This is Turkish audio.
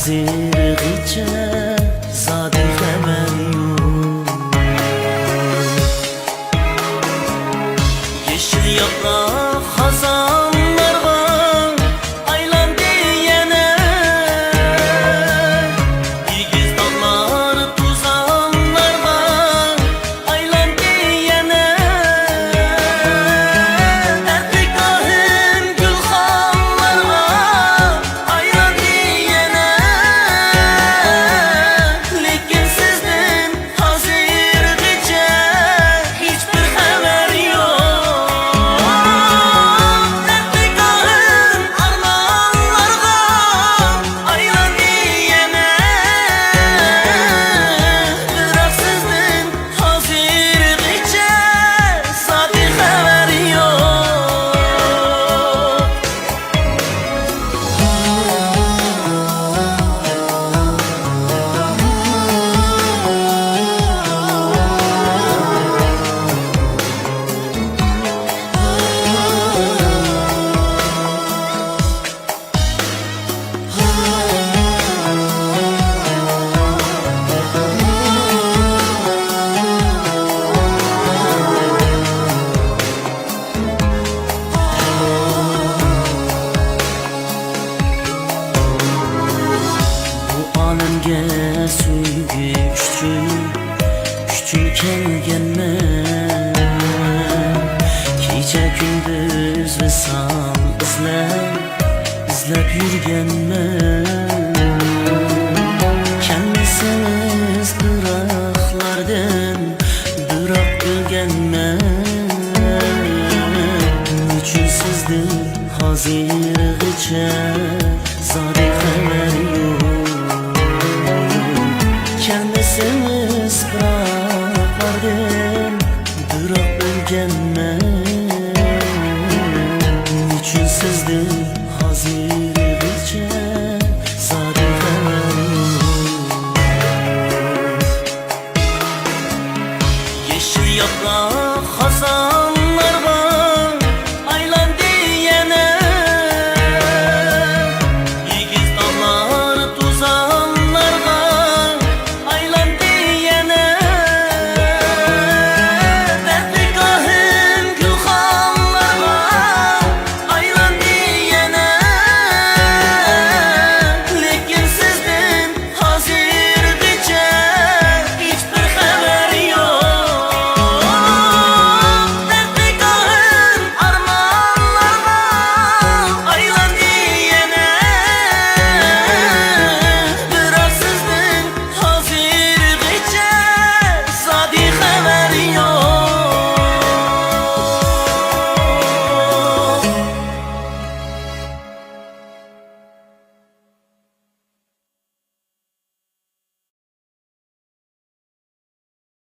hazırgıca zadi xəbər yox. Yeşil yapraq xazanlarga aylandı yenə, İgiz dağlar tuzanlarga aylandı yenə. Ərpikahım gülxanlarga aylandı yenə. Lekin sizden hazırgıca hiçbir xəbər yox. Ərpikahım armanlarga aylandı yenə. Bırak sizden hazırgıca zadi xəbər yox. Bu alemge suygu küçük kelgenmen, Gece gündüz visal izlep yürgenmen. Kendisiz bıraklardan bırak ölgenmen. Niçin sizden hazırgıca zadi xəbər yox. Kendisiniz bıraklardan bırak ölgenmen.